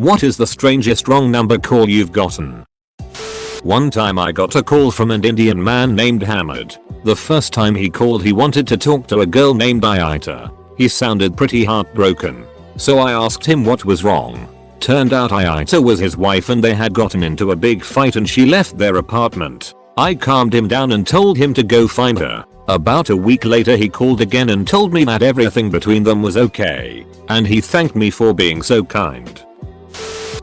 What is the strangest wrong number call you've gotten? One time I got a call from an Indian man named Hamid. The first time he called he wanted to talk to a girl named Ayita. He sounded pretty heartbroken. So I asked him what was wrong. Turned out Ayita was his wife and they had gotten into a big fight and she left their apartment. I calmed him down and told him to go find her. About a week later he called again and told me that everything between them was okay. And he thanked me for being so kind.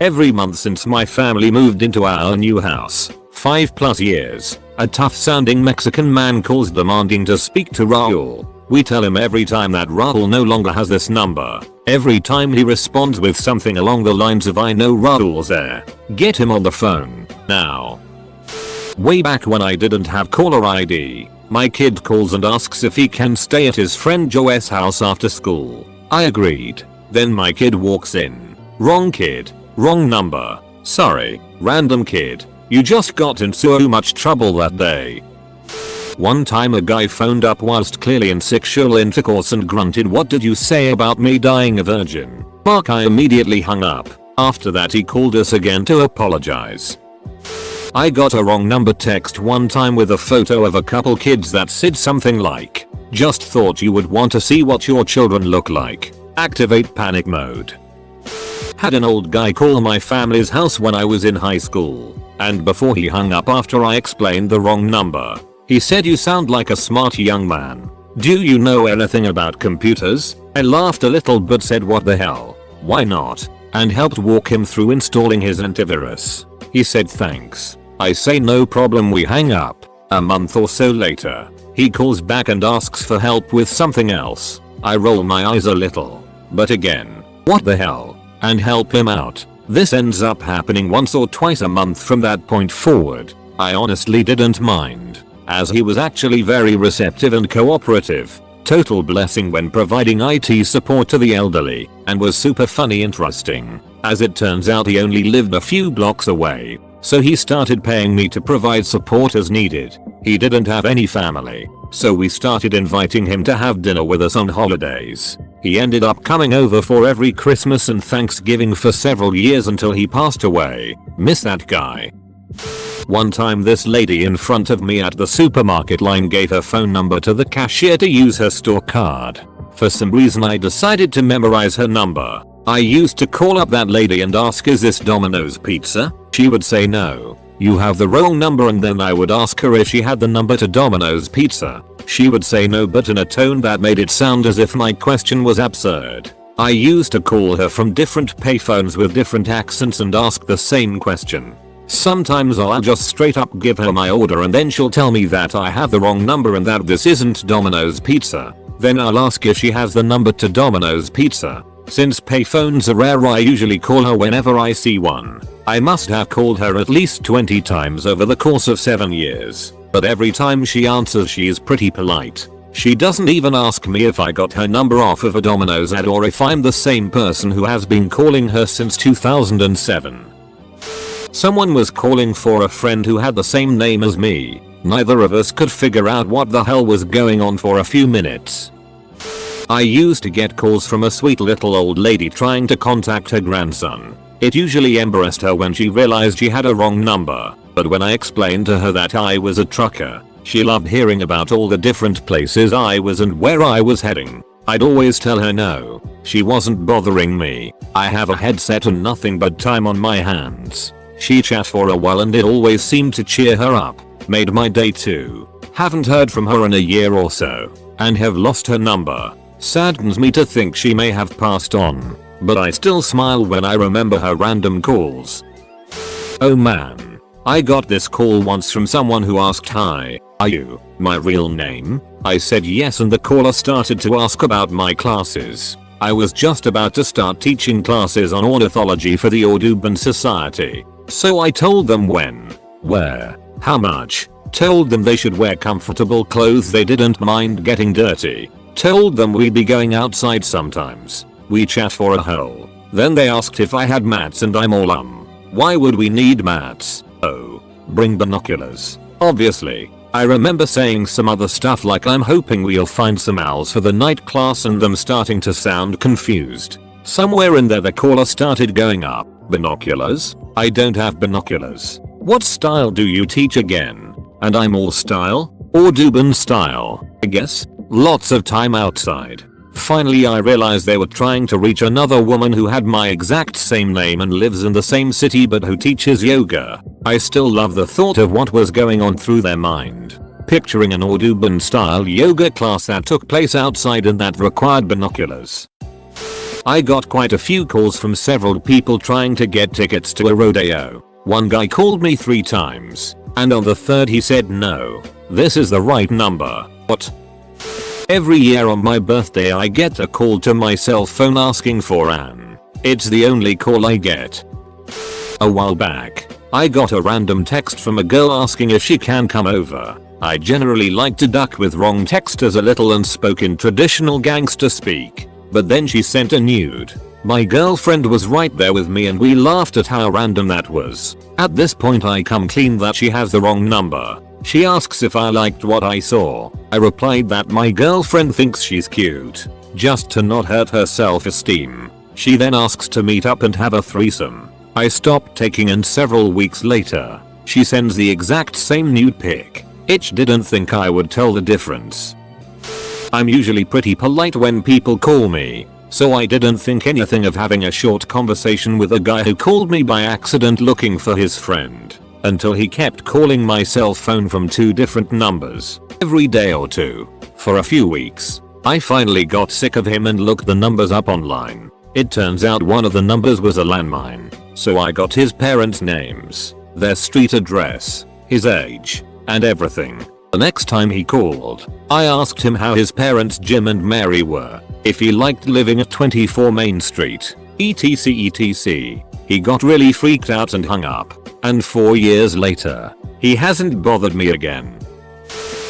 Every month since my family moved into our new house, 5+ years, a tough sounding Mexican man calls demanding to speak to Raul. We tell him every time that Raul no longer has this number. Every time he responds with something along the lines of I know Raul's there. Get him on the phone, now. Way back when I didn't have caller ID, my kid calls and asks if he can stay at his friend Joe's house after school. I agreed. Then my kid walks in. Wrong kid. Wrong number. Sorry, random kid. You just got in so much trouble that day. One time a guy phoned up whilst clearly in sexual intercourse and grunted, "What did you say about me dying a virgin?" I immediately hung up. After that he called us again to apologize. I got a wrong number text one time with a photo of a couple kids that said something like, "Just thought you would want to see what your children look like. Activate panic mode." Had an old guy call my family's house when I was in high school, and before he hung up after I explained the wrong number, he said, "You sound like a smart young man. Do you know anything about computers?" I laughed a little but said, "What the hell? Why not?" and helped walk him through installing his antivirus. He said thanks. I say no problem, we hang up. A month or so later, he calls back and asks for help with something else. I roll my eyes a little, but again, what the hell? And help him out. This ends up happening once or twice a month from that point forward. I honestly didn't mind, as he was actually very receptive and cooperative. Total blessing when providing IT support to the elderly, and was super funny interesting. As it turns out he only lived a few blocks away, so he started paying me to provide support as needed. He didn't have any family, so we started inviting him to have dinner with us on holidays. He ended up coming over for every Christmas and Thanksgiving for several years until he passed away. Miss that guy. One time this lady in front of me at the supermarket line gave her phone number to the cashier to use her store card. For some reason I decided to memorize her number. I used to call up that lady and ask, "Is this Domino's Pizza?" She would say no. "You have the wrong number," and then I would ask her if she had the number to Domino's Pizza. She would say no, but in a tone that made it sound as if my question was absurd. I used to call her from different payphones with different accents and ask the same question. Sometimes I'll just straight up give her my order and then she'll tell me that I have the wrong number and that this isn't Domino's Pizza. Then I'll ask if she has the number to Domino's Pizza. Since payphones are rare, I usually call her whenever I see one. I must have called her at least 20 times over the course of 7 years. But every time she answers she is pretty polite. She doesn't even ask me if I got her number off of a Domino's ad or if I'm the same person who has been calling her since 2007. Someone was calling for a friend who had the same name as me. Neither of us could figure out what the hell was going on for a few minutes. I used to get calls from a sweet little old lady trying to contact her grandson. It usually embarrassed her when she realized she had a wrong number, but when I explained to her that I was a trucker, she loved hearing about all the different places I was and where I was heading. I'd always tell her no, she wasn't bothering me. I have a headset and nothing but time on my hands. She chat for a while and it always seemed to cheer her up. Made my day too. Haven't heard from her in a year or so, and have lost her number. Saddens me to think she may have passed on, but I still smile when I remember her random calls. Oh man. I got this call once from someone who asked, "Hi, are you my real name?" I said yes and the caller started to ask about my classes. I was just about to start teaching classes on ornithology for the Audubon Society. So I told them when, where, how much, told them they should wear comfortable clothes, they didn't mind getting dirty, told them we'd be going outside sometimes. We chat for a hole. Then they asked if I had mats and I'm all why would we need mats? Oh, bring binoculars. Obviously. I remember saying some other stuff like I'm hoping we'll find some owls for the night class and them starting to sound confused. Somewhere in there the caller started going up. Binoculars? I don't have binoculars. What style do you teach again? And I'm all style? Or Dubin style, I guess? Lots of time outside. Finally I realized they were trying to reach another woman who had my exact same name and lives in the same city but who teaches yoga. I still love the thought of what was going on through their mind. Picturing an Audubon style yoga class that took place outside and that required binoculars. I got quite a few calls from several people trying to get tickets to a rodeo. One guy called me 3 times, and on the third he said no. This is the right number. What? Every year on my birthday I get a call to my cell phone asking for Anne. It's the only call I get. A while back, I got a random text from a girl asking if she can come over. I generally like to duck with wrong texters a little and spoke in traditional gangster speak. But then she sent a nude. My girlfriend was right there with me and we laughed at how random that was. At this point I come clean that she has the wrong number. She asks if I liked what I saw. I replied that my girlfriend thinks she's cute, just to not hurt her self-esteem. She then asks to meet up and have a threesome. I stopped taking and several weeks later, she sends the exact same nude pic. Itch didn't think I would tell the difference. I'm usually pretty polite when people call me, so I didn't think anything of having a short conversation with a guy who called me by accident looking for his friend. Until he kept calling my cell phone from 2 different numbers every day or 2. For a few weeks, I finally got sick of him and looked the numbers up online. It turns out one of the numbers was a landmine, so I got his parents' names, their street address, his age, and everything. The next time he called, I asked him how his parents Jim and Mary were, if he liked living at 24 Main Street, etc. He got really freaked out and hung up. And 4 years later, he hasn't bothered me again.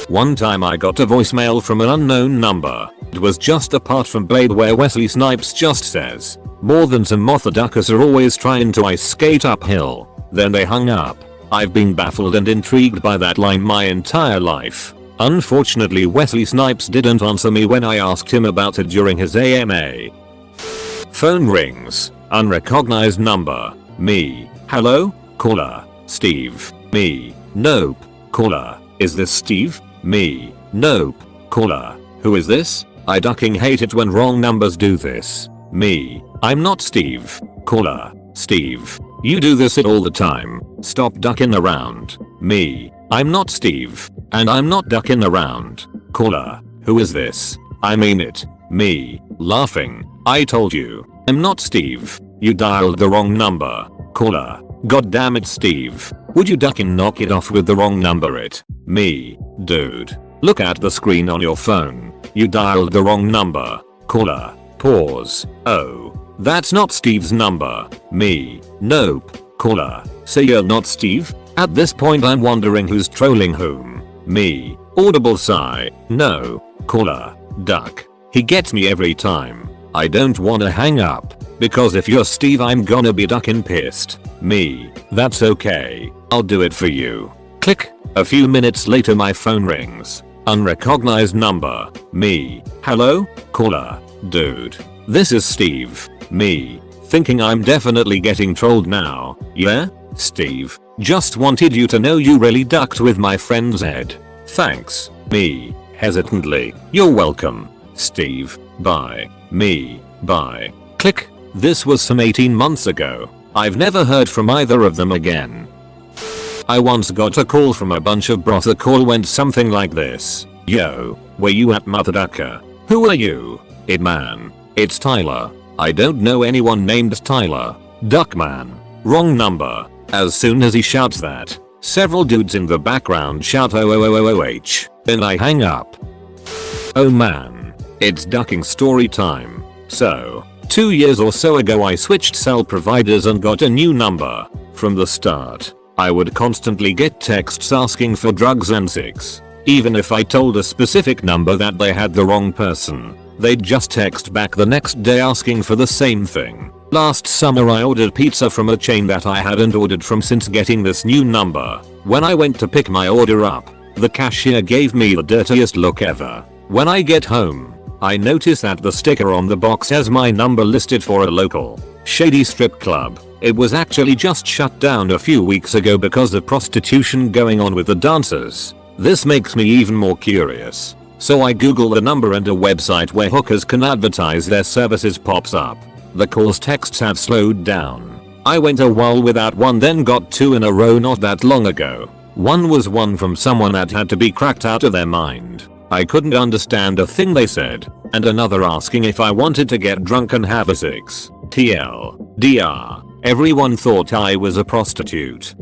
One time I got a voicemail from an unknown number. It was just a part from Blade where Wesley Snipes just says, "More than some mother duckers are always trying to ice skate uphill." Then they hung up. I've been baffled and intrigued by that line my entire life. Unfortunately Wesley Snipes didn't answer me when I asked him about it during his AMA. Phone rings. Unrecognized number. Me. Hello? Caller. Steve. Me. Nope. Caller. Is this Steve? Me. Nope. Caller. Who is this? I ducking hate it when wrong numbers do this. Me. I'm not Steve. Caller. Steve. You do this all the time. Stop ducking around. Me. I'm not Steve. And I'm not ducking around. Caller. Who is this? I mean it. Me. Laughing. I told you. I'm not Steve. You dialed the wrong number. Caller. God damn it Steve. Would you duck and knock it off with the wrong number it? Me. Dude. Look at the screen on your phone. You dialed the wrong number. Caller. Pause. Oh. That's not Steve's number. Me. Nope. Caller. So you're not Steve? At this point I'm wondering who's trolling whom. Me. Audible sigh. No. Caller. Duck. He gets me every time. I don't wanna hang up. Because if you're Steve I'm gonna be ducking pissed. Me. That's okay. I'll do it for you. Click. A few minutes later my phone rings. Unrecognized number. Me. Hello? Caller. Dude. This is Steve. Me. Thinking I'm definitely getting trolled now. Yeah? Steve. Just wanted you to know you really ducked with my friend Zed. Thanks. Me. Hesitantly. You're welcome. Steve. Bye. Me. Bye. Click. This was some 18 months ago. I've never heard from either of them again. I once got a call from a bunch of bros. The call went something like this. Yo, were you at Mother Ducker? Who are you? It man. It's Tyler. I don't know anyone named Tyler. Duckman. Wrong number. As soon as he shouts that, several dudes in the background shout OOOOOH, and I hang up. Oh man. It's ducking story time. So, 2 years or so ago I switched cell providers and got a new number. From the start, I would constantly get texts asking for drugs and sex. Even if I told a specific number that they had the wrong person, they'd just text back the next day asking for the same thing. Last summer I ordered pizza from a chain that I hadn't ordered from since getting this new number. When I went to pick my order up, the cashier gave me the dirtiest look ever. When I get home, I notice that the sticker on the box has my number listed for a local, shady strip club. It was actually just shut down a few weeks ago because of prostitution going on with the dancers. This makes me even more curious. So I google the number and a website where hookers can advertise their services pops up. The calls texts have slowed down. I went a while without one, then got 2 in a row not that long ago. One was one from someone that had to be cracked out of their mind. I couldn't understand a thing they said. And another asking if I wanted to get drunk and have a six. TLDR. Everyone thought I was a prostitute.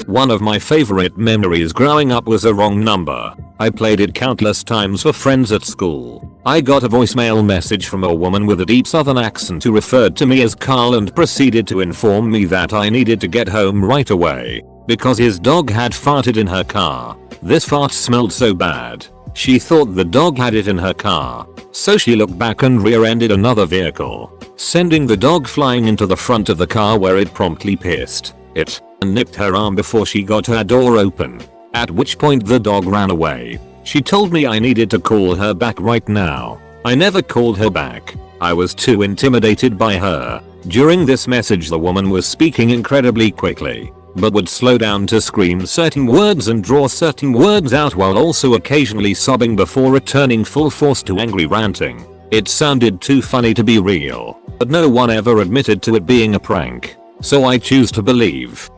One of my favorite memories growing up was a wrong number. I played it countless times for friends at school. I got a voicemail message from a woman with a deep southern accent who referred to me as Carl and proceeded to inform me that I needed to get home right away because his dog had farted in her car. This fart smelled so bad. She thought the dog had it in her car, so she looked back and rear-ended another vehicle, sending the dog flying into the front of the car where it promptly pissed it and nipped her arm before she got her door open, at which point the dog ran away. She told me I needed to call her back right now. I never called her back. I was too intimidated by her. During this message the woman was speaking incredibly quickly, but would slow down to scream certain words and draw certain words out while also occasionally sobbing before returning full force to angry ranting. It sounded too funny to be real, but no one ever admitted to it being a prank, so I choose to believe.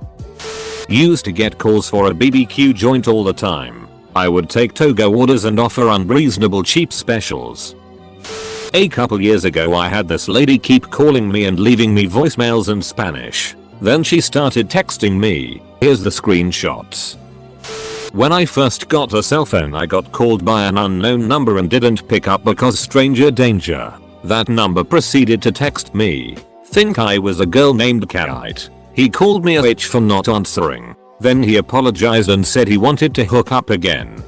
Used to get calls for a BBQ joint all the time. I would take to-go orders and offer unreasonable cheap specials. A couple years ago I had this lady keep calling me and leaving me voicemails in Spanish. Then she started texting me. Here's the screenshots. When I first got a cell phone I got called by an unknown number and didn't pick up because stranger danger. That number proceeded to text me. Think I was a girl named Kate. He called me a bitch for not answering. Then he apologized and said he wanted to hook up again.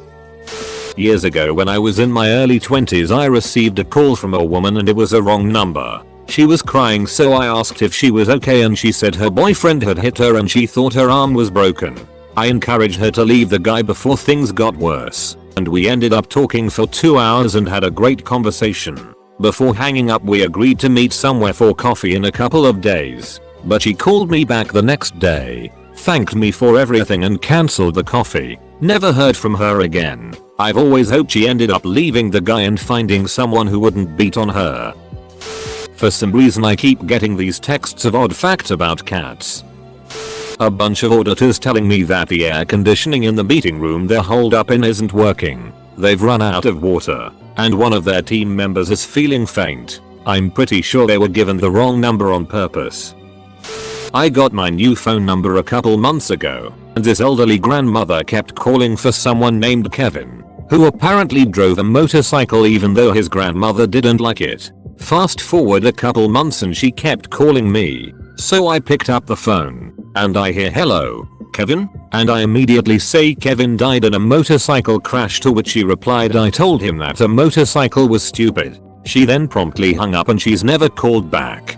Years ago when I was in my early 20s I received a call from a woman and it was a wrong number. She was crying so I asked if she was okay and she said her boyfriend had hit her and she thought her arm was broken. I encouraged her to leave the guy before things got worse, and we ended up talking for 2 hours and had a great conversation. Before hanging up we agreed to meet somewhere for coffee in a couple of days, but she called me back the next day, thanked me for everything and cancelled the coffee. Never heard from her again. I've always hoped she ended up leaving the guy and finding someone who wouldn't beat on her. For some reason I keep getting these texts of odd facts about cats. A bunch of auditors telling me that the air conditioning in the meeting room they're holed up in isn't working. They've run out of water, and one of their team members is feeling faint. I'm pretty sure they were given the wrong number on purpose. I got my new phone number a couple months ago, and this elderly grandmother kept calling for someone named Kevin, who apparently drove a motorcycle even though his grandmother didn't like it. Fast forward a couple months and she kept calling me, so I picked up the phone, and I hear hello, Kevin, and I immediately say Kevin died in a motorcycle crash, to which she replied I told him that a motorcycle was stupid. She then promptly hung up and she's never called back.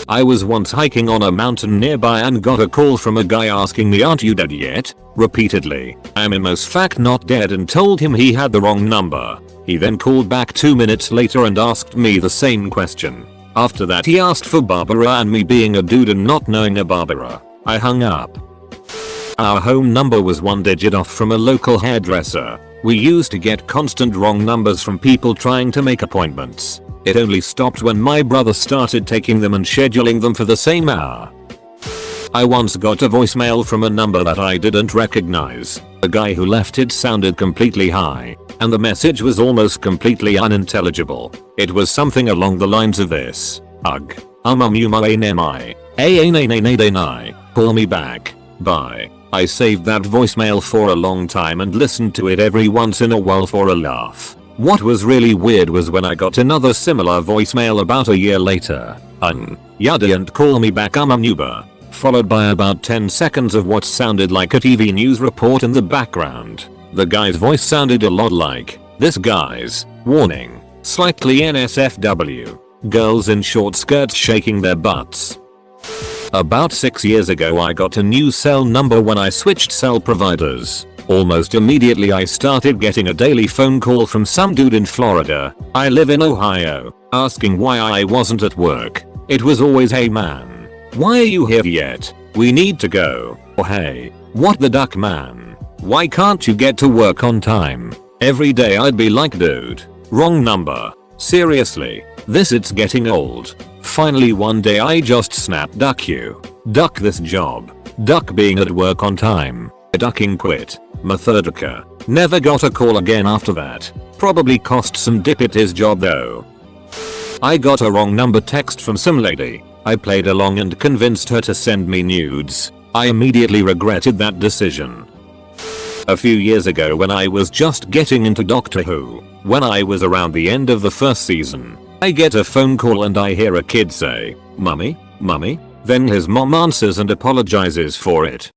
I was once hiking on a mountain nearby and got a call from a guy asking me aren't you dead yet? Repeatedly. I'm in most fact not dead and told him he had the wrong number. He then called back 2 minutes later and asked me the same question. After that he asked for Barbara, and me being a dude and not knowing a Barbara, I hung up. Our home number was 1 digit off from a local hairdresser. We used to get constant wrong numbers from people trying to make appointments. It only stopped when my brother started taking them and scheduling them for the same hour. I once got a voicemail from a number that I didn't recognize. The guy who left it sounded completely high, and the message was almost completely unintelligible. It was something along the lines of this. Ugh. Call me back. Bye. I saved that voicemail for a long time and listened to it every once in a while for a laugh. What was really weird was when I got another similar voicemail about a year later. Ya didn't call me back, I'm a newber. Followed by about 10 seconds of what sounded like a TV news report in the background. The guy's voice sounded a lot like this guy's. Warning. Slightly NSFW. Girls in short skirts shaking their butts. About 6 years ago I got a new cell number when I switched cell providers. Almost immediately I started getting a daily phone call from some dude in Florida. I live in Ohio, asking why I wasn't at work. It was always hey man, Why are you here yet? We need to go. Or hey, what the duck man? Why can't you get to work on time? Every day I'd be like, dude, wrong number. Seriously, it's getting old. Finally one day I just snapped duck you. Duck this job. Duck being at work on time. Ducking quit. Methodica. Never got a call again after that. Probably cost some dip at his job though. I got a wrong number text from some lady. I played along and convinced her to send me nudes. I immediately regretted that decision. A few years ago when I was just getting into Doctor Who, when I was around the end of the first season, I get a phone call and I hear a kid say, "Mummy, mummy?" Then his mom answers and apologizes for it.